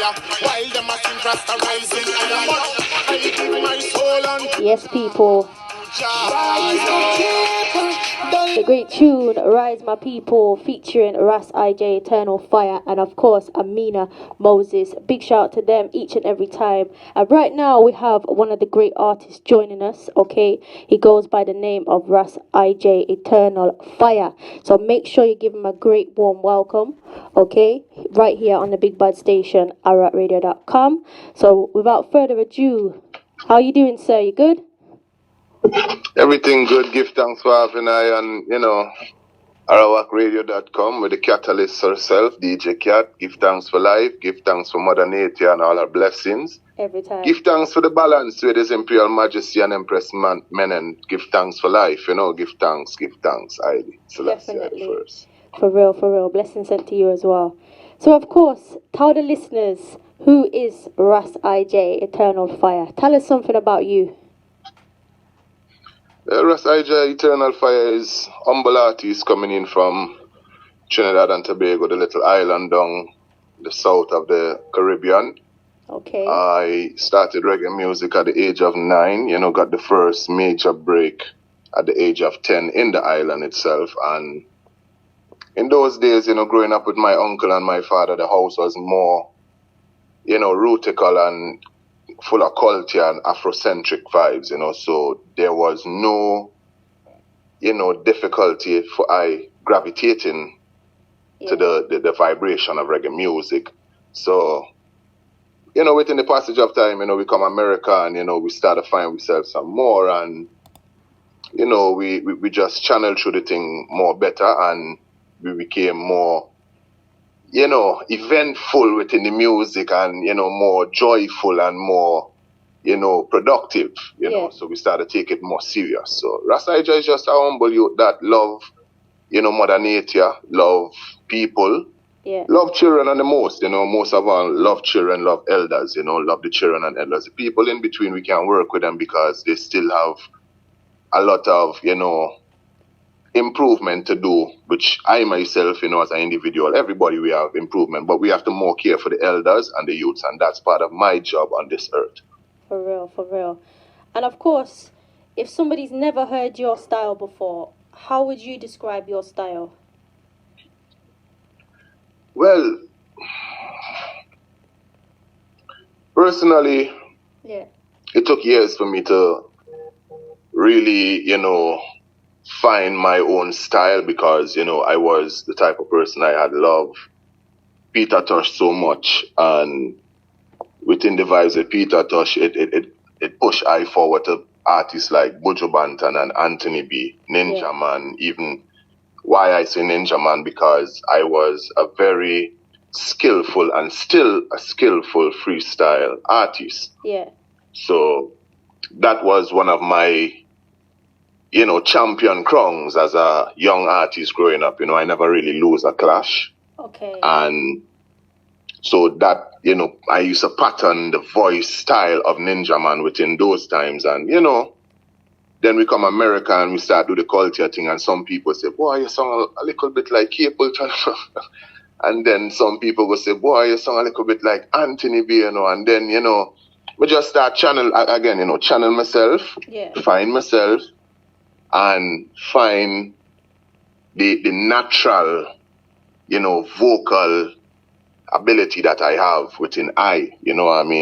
While them a think Rasta rising higher, I give my soul and Yes, people. The great tune, Rise My People, featuring Ras IJah Eternal Fyah, and of course, Amina Moses. Big shout out to them each and every time. And right now, we have one of the great artists joining us, okay? He goes by the name of Ras IJah Eternal Fyah. So make sure you give him a great warm welcome, okay? Right here on the Big Bad Station, arawakradio.com. So without further ado, how you doing, sir? You good? Everything good. Give thanks for having I on, Arawakradio.com with the Kat-a-lyst herself, DJ Kat. Give thanks for life. Give thanks for Mother Nature and all her blessings. Every time. Give thanks for the balance with His Imperial Majesty and Empress Men, and give thanks for life, Give thanks, Haile Selassie first. For real. Blessings sent to you as well. So, of course, tell the listeners, who is Ras IJah Eternal Fyah? Tell us something about you. Ras IJah Eternal Fyah is humble artist coming in from Trinidad and Tobago, the little island down the south of the Caribbean. Okay. I started reggae music at the age of 9, got the first major break at the age of 10 in the island itself. And in those days, growing up with my uncle and my father, the house was more, rootical and full of culture and Afrocentric vibes, so there was no, difficulty for I gravitating to the vibration of reggae music. So, within the passage of time, we come America and, we start to find ourselves some more and, we just channeled through the thing more better and we became more, eventful within the music and, more joyful and more, productive, so we started to take it more serious. So Ras IJah is just a humble youth that love, Mother Nature, love people, love children and the most, most of all, love children, love elders, love the children and elders. The people in between, we can work with them because they still have a lot of, improvement to do, which I myself, as an individual, everybody we have improvement, but we have to more care for the elders and the youths, and that's part of my job on this earth. For real. And of course, if somebody's never heard your style before, how would you describe your style? Well, personally, it took years for me to really, find my own style because, I was the type of person I had loved Peter Tosh so much, and within the vibes of Peter Tosh, it pushed I forward to artists like Buju Banton and Anthony B, Ninja Man, even why I say Ninja Man, because I was a very skillful and still a skillful freestyle artist. Yeah. So that was one of my, champion crowns as a young artist growing up. I never really lose a clash. Okay. And so that, I used to pattern the voice style of Ninja Man within those times. And, then we come America and we start do the culture thing. And some people say, boy, you sound a little bit like Capleton. And then some people will say, boy, you sound a little bit like Anthony B, And then, we just start channel myself, find myself, and find the natural, vocal ability that I have within I,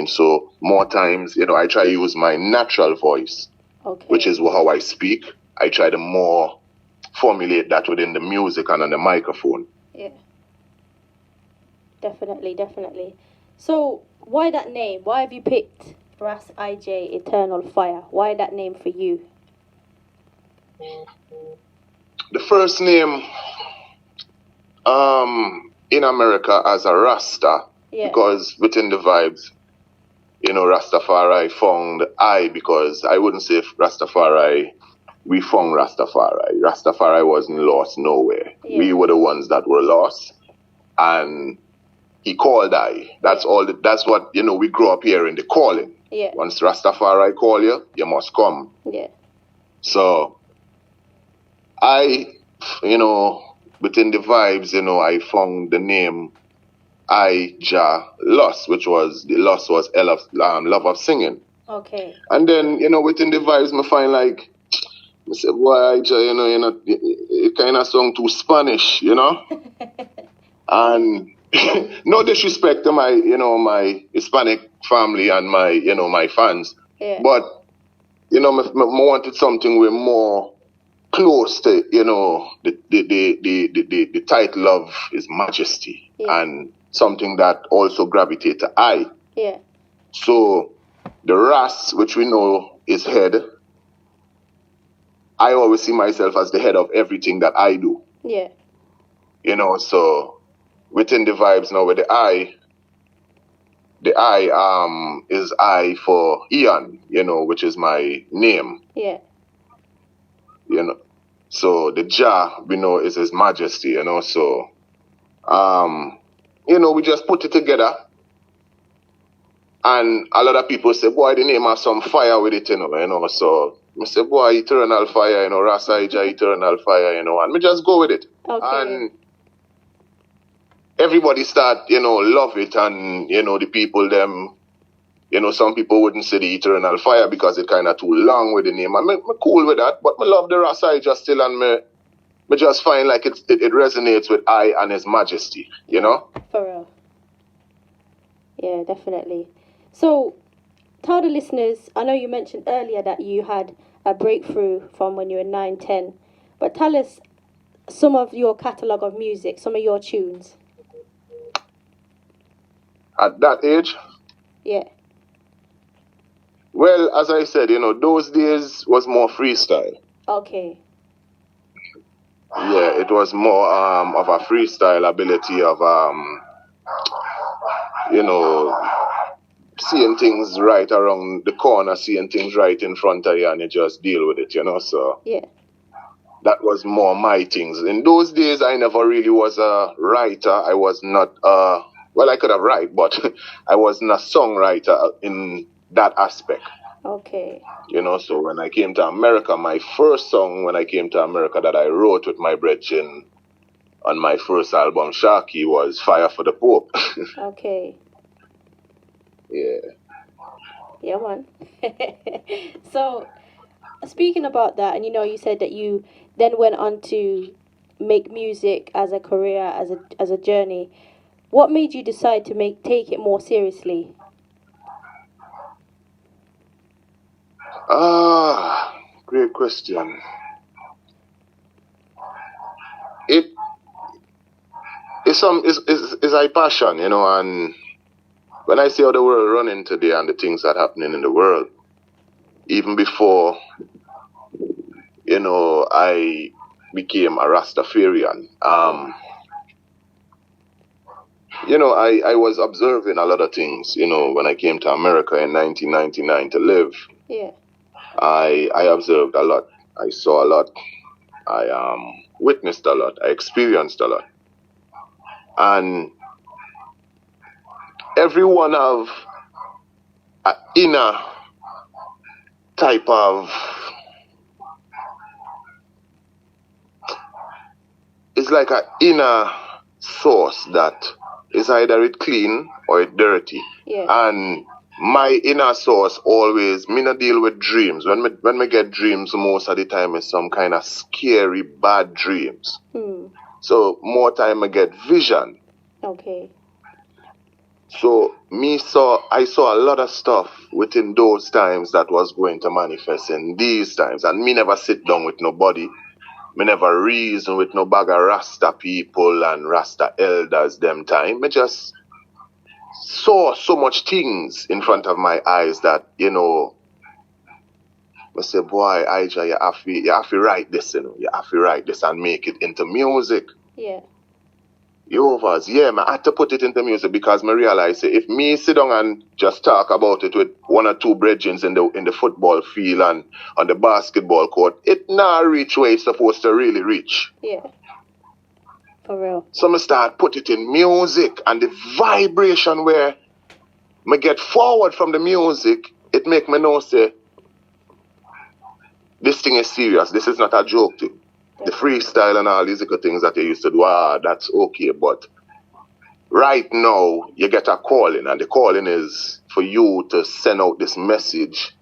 So more times, I try to use my natural voice, which is how I speak. I try to more formulate that within the music and on the microphone. Yeah. Definitely. So why that name? Why have you picked Ras IJah Eternal Fyah? Why that name for you? The first name in America as a Rasta, because within the vibes, Rastafari found I, because I wouldn't say Rastafari, we found Rastafari. Rastafari wasn't lost nowhere. We were the ones that were lost, and he called I. That's all. That's what, we grew up here in the calling. Yeah. Once Rastafari call you, you must come. Yeah. So I, within the vibes, I found the name IJah Lost, which was the loss was love of singing. Okay. And then, within the vibes, I find like, I say, boy, IJah, it kind of sound too Spanish, And no disrespect to my, my Hispanic family and my, my fans. Yeah. But, I wanted something with more close to, the title of His Majesty. Yeah. And something that also gravitate to I. Yeah. So the Ras, which we know is head, I always see myself as the head of everything that I do. Yeah. So within the vibes now with the I is I for Ian, which is my name. Yeah. So the Jah, we know, is His Majesty, so we just put it together. And a lot of people say, boy, the name has some fire with it, so I say, boy, Eternal Fyah, Ras IJah Eternal Fyah, and me just go with it. Okay. And everybody start, love it, and, the people, them, some people wouldn't say the Eternal Fyah because it kind of too long with the name. And me cool with that, but me love the Ras IJah still, and me just find like it resonates with I and His Majesty, For real. Yeah, definitely. So, tell the listeners, I know you mentioned earlier that you had a breakthrough from when you were 9, 10, but tell us some of your catalogue of music, some of your tunes. At that age? Yeah. Well, as I said, those days was more freestyle. Okay. Yeah, it was more of a freestyle ability of, seeing things right around the corner, seeing things right in front of you, and you just deal with it, so. Yeah. That was more my things. In those days, I never really was a writer. I was not, well, I could have write, but I wasn't a songwriter in that aspect. Okay. So when I came to America, my first song when I came to America that I wrote with my brethren on my first album, Sharky, was Fire for the Pope. Okay. Yeah. Yeah, man. So, speaking about that, and you said that you then went on to make music as a career, as a journey. What made you decide to take it more seriously? Great question. It's a passion, and when I see how the world running today and the things that happening in the world, even before, I became a Rastafarian, I was observing a lot of things, when I came to America in 1999 to live. Yeah. I observed a lot. I saw a lot. I witnessed a lot. I experienced a lot. And everyone have an inner type of, it's like an inner source that is either it clean or it dirty. Yeah. And my inner source always, me not deal with dreams. When me get dreams, most of the time it's some kind of scary, bad dreams. So more time I get vision. Okay. So I saw a lot of stuff within those times that was going to manifest in these times. And me never sit down with nobody. Me never reason with no bag of Rasta people and Rasta elders them time. Me just saw so much things in front of my eyes that, I say, boy, IJah, you have to write this, you have to write this and make it into music. Yeah. I had to put it into music because I realized if me sit down and just talk about it with one or two brethren in the football field and on the basketball court, it not reach where it's supposed to really reach. Yeah. For real. So I start put it in music, and the vibration where I get forward from the music, it make me know say this thing is serious. This is not a joke thing. The freestyle and all these little things that they used to do, that's okay, but right now you get a calling, and the calling is for you to send out this message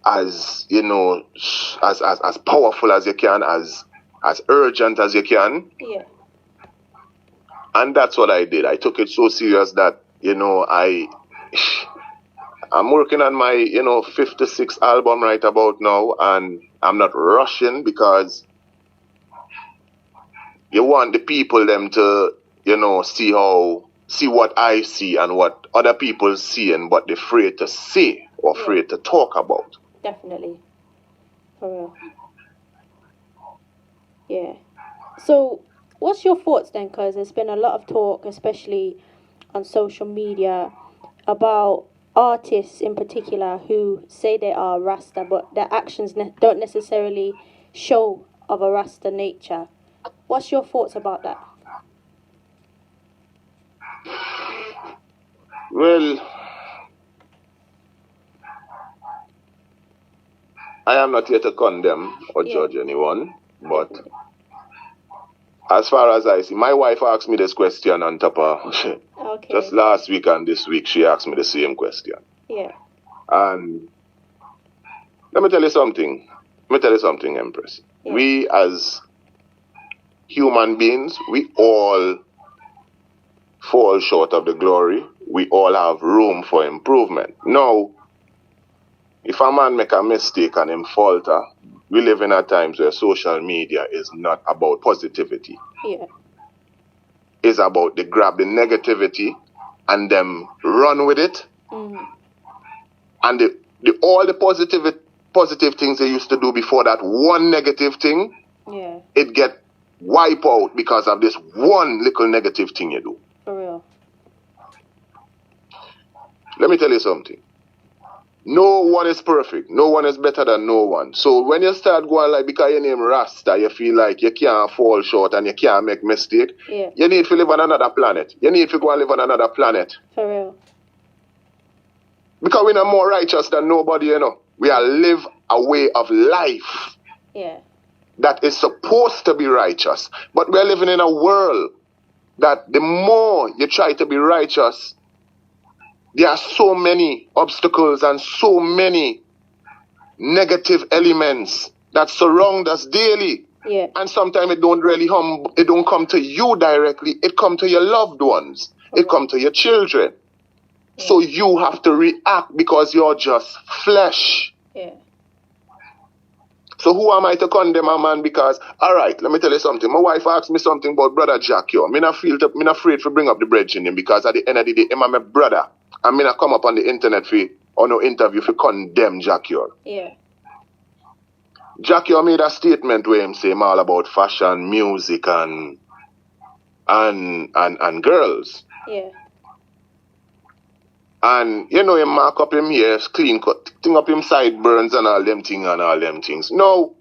as, you know, as powerful as you can, as urgent as you can. Yeah. And that's what I did. I took it so serious that, you know, I'm working on my, you know, 56th album right about now, and I'm not rushing because you want the people them to, you know, see what I see and what other people see and what they're afraid to say or afraid to talk about. Definitely. For real. Yeah. So, what's your thoughts then? Because there's been a lot of talk, especially on social media, about artists in particular who say they are Rasta, but their actions don't necessarily show of a Rasta nature. What's your thoughts about that? Well, I am not here to condemn or judge anyone, but as far as I see, my wife asked me this question on top of just last week and this week. She asked me the same question. Yeah. And let me tell you something. Empress. Yeah. We as human beings, we all fall short of the glory. We all have room for improvement. Now, if a man make a mistake and him falter, we live in a times where social media is not about positivity. Yeah. It's about they grab the negativity and them run with it. Mm. And all the positive things they used to do before that one negative thing, it get wiped out because of this one little negative thing you do. For real. Let me tell you something. No one is perfect. No one is better than no one. So when you start going like, because your name Rasta, you feel like you can't fall short and you can't make mistake. Yeah. You need to live on another planet. You need to go and live on another planet. For real. Because we're not more righteous than nobody, you know. We are live a way of life. Yeah. That is supposed to be righteous. But we're living in a world that the more you try to be righteous, there are so many obstacles and so many negative elements that surround us daily. Yeah. And sometimes it don't really it don't come to you directly. It come to your loved ones. It come to your children. Yeah. So you have to react because you're just flesh. Yeah. So who am I to condemn a man? Because, all right, let me tell you something. My wife asked me something about Brother Jack. I'm not afraid to bring up the bridge in him because at the end of the day, I'm my brother. I'm not come up on the internet or no interview for condemn Jack. Yeah. Jack made a statement where him say him all about fashion, music, and girls. Yeah. And, you know, him mark up him ears, clean cut, thing up him sideburns and all them things. No.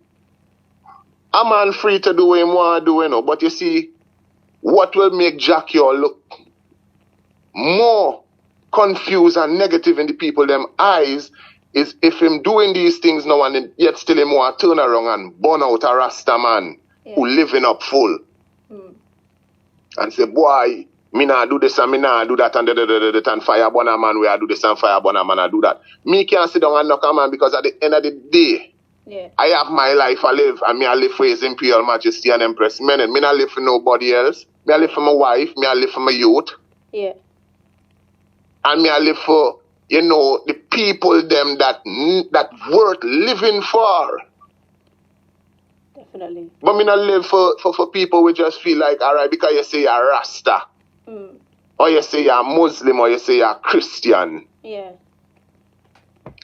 A man free to do what him want to do, you know. But you see, what will make Jack look more confused and negative in the people them eyes is if him doing these things now and yet still him want to turn around and burn out a Rasta man who living up full. And say, boy, me nah do this and me nah do that and fire burn a man where I do this and fire burn a man I do that. Me can't sit down and knock a man because at the end of the day, I have my life I live and me I live for His Imperial Majesty and Empress Men. Me not live for nobody else. Me I live for my wife. Me I live for my youth. Yeah. And me I live for, you know, the people them that worth living for. Definitely. But me not live for people who just feel like, all right, because you say you're Rasta. Or you say you're Muslim, or you say you're Christian. Yeah.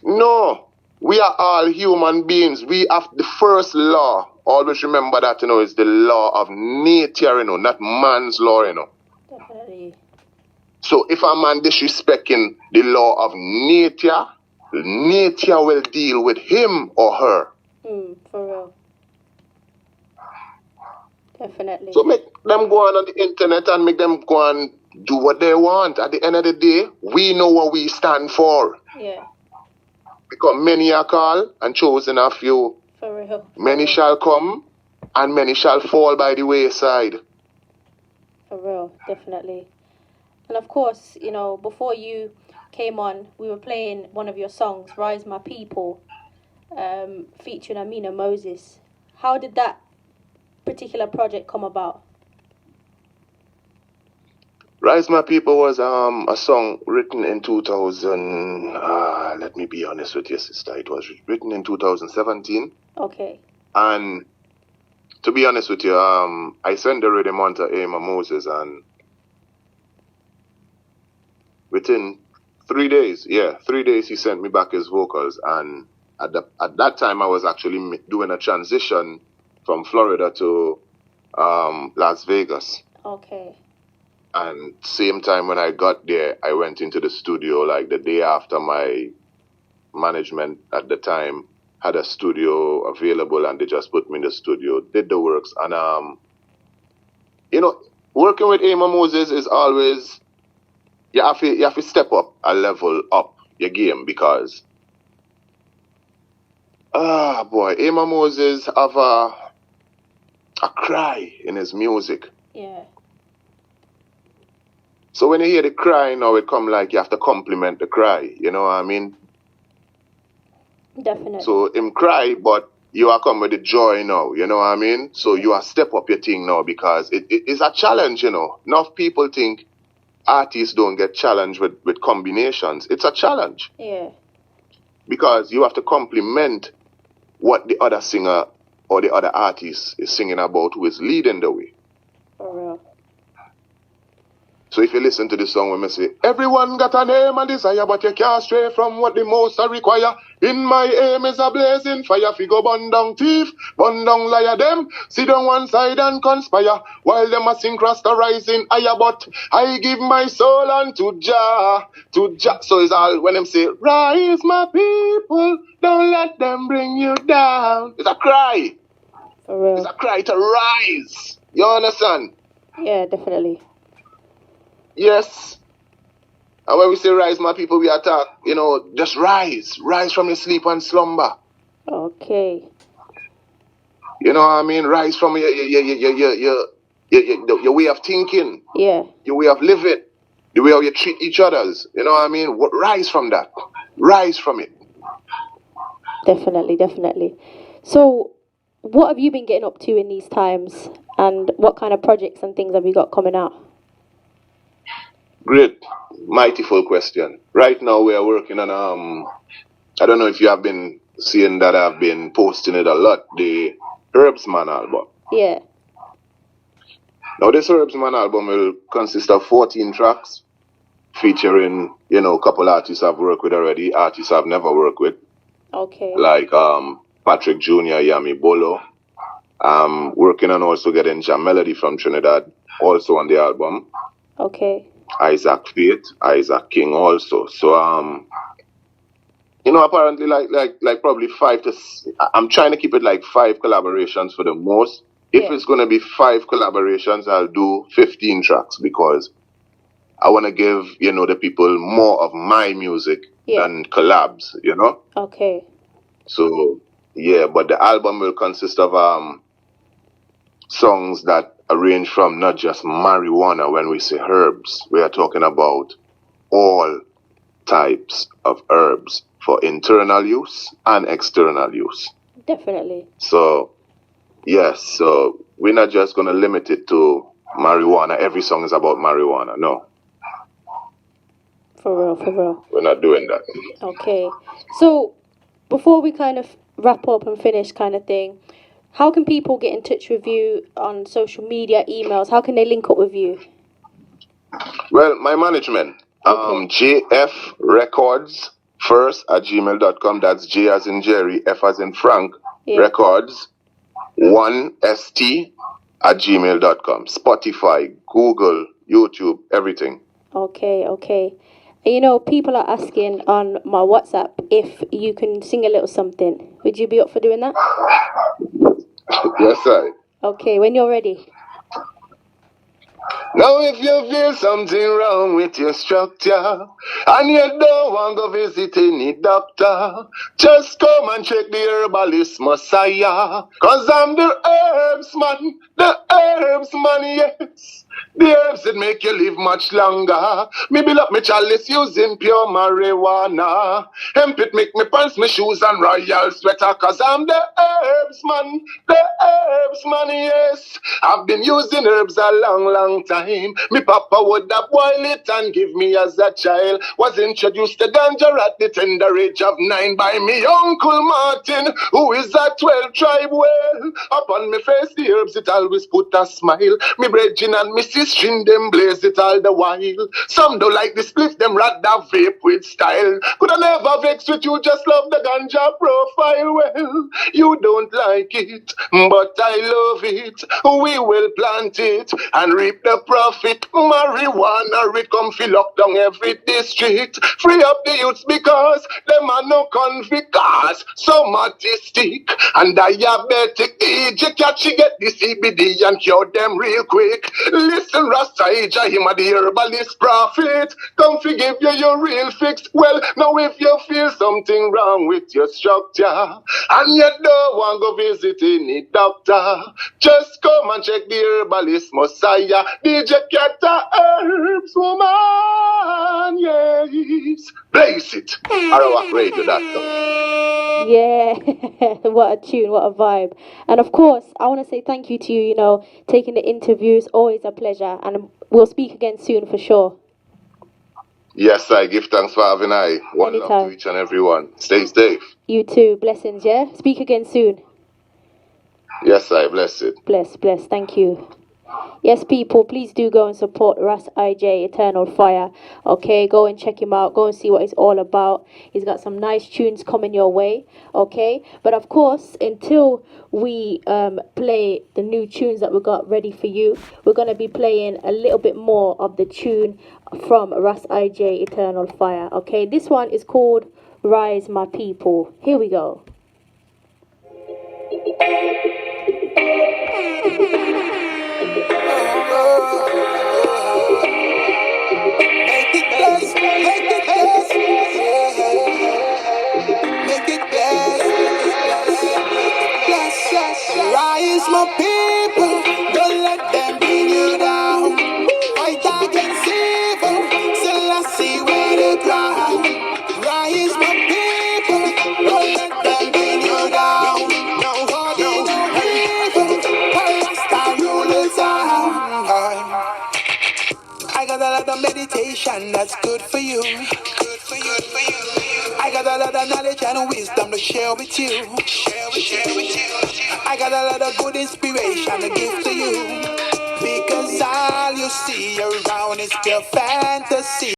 No. We are all human beings. We have the first law. Always remember that, you know, is the law of nature, you know, not man's law, you know. Definitely. So if a man disrespecting the law of nature will deal with him or her. For real. Definitely. So make them go on the internet and make them go and do what they want. At the end of the day, we know what we stand for. Yeah. Because many are called and chosen a few. For real. Many shall come and many shall fall by the wayside. For real, definitely. And of course, you know, before you came on, we were playing one of your songs, Rise My People, featuring Amina Moses. How did that particular project come about? Rise My People was a song written in 2000. Let me be honest with you, sister. It was written in 2017. Okay. And to be honest with you, I sent the rhythm on to Ama Moses, and within 3 days, 3 days, he sent me back his vocals. And at that time, I was actually doing a transition from Florida to Las Vegas. Okay. And same time when I got there, I went into the studio like the day after. My management at the time had a studio available, and they just put me in the studio, did the works. And you know, working with Ama Moses is always, you have to step up a level up your game, because boy, Ama Moses have a cry in his music. Yeah. So when you hear the cry now, it come like you have to compliment the cry, you know what I mean? Definitely. So him cry, but you are come with the joy now, you know what I mean? So you are step up your thing now, because it is a challenge, you know. Enough people think artists don't get challenged with combinations. It's a challenge. Yeah. Because you have to compliment what the other singer or the other artist is singing about, who is leading the way. For real. So if you listen to the song when I say, everyone got a name and desire, but you can't stray from what the most require. In my aim is a blazing fire, figure bun down thief, bun down liar them, sit on one side and conspire, while them a sing Rasta rising higher, but I give my soul unto Jah, to Jah. So it's all when them say, rise my people, don't let them bring you down. It's a cry. For real. It's a cry to rise. You understand? Yeah, definitely. Yes. And when we say rise, my people, we attack, you know, just rise. Rise from your sleep and slumber. Okay. You know what I mean? Rise from your way of thinking. Yeah. Your way of living. The way how you treat each others. You know what I mean? Rise from that. Rise from it. Definitely, definitely. So, what have you been getting up to in these times? And what kind of projects and things have you got coming out? Great. Mighty full question. Right now we are working on I don't know if you have been seeing that I've been posting it a lot, the Herbsman album. Yeah. Now this Herbsman album will consist of 14 tracks featuring, you know, a couple artists I've worked with already, artists I've never worked with. Okay. Like Patrick Jr., Yami Bolo. I'm working on also getting Jam Melody from Trinidad also on the album. Okay. Isaac Faith, Isaac King also. So you know, apparently like probably I'm trying to keep it like 5 collaborations for the most. If it's gonna be 5 collaborations, I'll do 15 tracks, because I wanna give, you know, the people more of my music than collabs, you know? Okay. So yeah, but the album will consist of songs that range from not just marijuana. When we say herbs, we are talking about all types of herbs for internal use and external use. Definitely. So yes, so we're not just going to limit it to marijuana. Every song is about marijuana. No. For real, for real. We're not doing that. Okay. So, before we kind of wrap up and finish kind of thing, how can people get in touch with you on social media, emails? How can they link up with you? Well, my management, JF Records first@gmail.com. That's J as in Jerry, F as in Frank, Records 1ST@gmail.com. Spotify, Google, YouTube, everything. Okay, okay. And you know, people are asking on my WhatsApp if you can sing a little something. Would you be up for doing that? Yes, sir. Okay, when you're ready. Now if you feel something wrong with your structure and you don't want to visit any doctor, just come and check the herbalist Messiah. Cause I'm the herbs man, yes. The herbs that make you live much longer. Me build up me chalice using pure marijuana. Hemp it make me pants, me shoes and royal sweater. Cause I'm the herbs man, yes. I've been using herbs a long time. Me papa would have boiled it and give me as a child. Was introduced to ganja at the tender age of 9 by me Uncle Martin, who is a 12 tribe well. Upon me face the herbs it always put a smile. Me brethren and me sister them blaze it all the while. Some don't like the split, them rather vape with style. Could I never vex with you, just love the ganja profile. Well, you don't like it, but I love it. We will plant it and reap the profit. Marijuana, it come fill up down every district. Free up the youths because them are no convict. Cause some autistic and diabetic. EJ catch you get the CBD and cure them real quick. Listen, Ras IJah, him a the herbalist prophet. Come forgive you your real fix. Well, now if you feel something wrong with your structure and you don't want to go visit any doctor, just come and check the herbalist Messiah. DJ Kat-a-lyst woman, yes. Blaze it. Arawak Radio.com. Yeah, what a tune, what a vibe. And of course, I want to say thank you to you, taking the interviews. Always a pleasure. And we'll speak again soon for sure. Yes, I give thanks for having I. One Anytime. love to each and everyone. Stay safe. You too. Blessings, yeah? Speak again soon. Yes, I bless it. Bless. Thank you. Yes, people, please do go and support Ras IJah Eternal Fyah. Okay, go and check him out. Go and see what he's all about. He's got some nice tunes coming your way. Okay, but of course, until we play the new tunes that we got ready for you, we're going to be playing a little bit more of the tune from Ras IJah Eternal Fyah. Okay, this one is called Rise My People. Here we go. Rise my people, don't let them bring you down. Fight against evil, still I see where the ground. Rise my people, don't let them bring you down. No God, no evil, Rasta rule the town. I got a lot of meditation that's good for you. Good for you, for you. I got a lot of knowledge and wisdom to share with you. Share with you. I got a lot of good inspiration to give to you. Because all you see around is pure fantasy.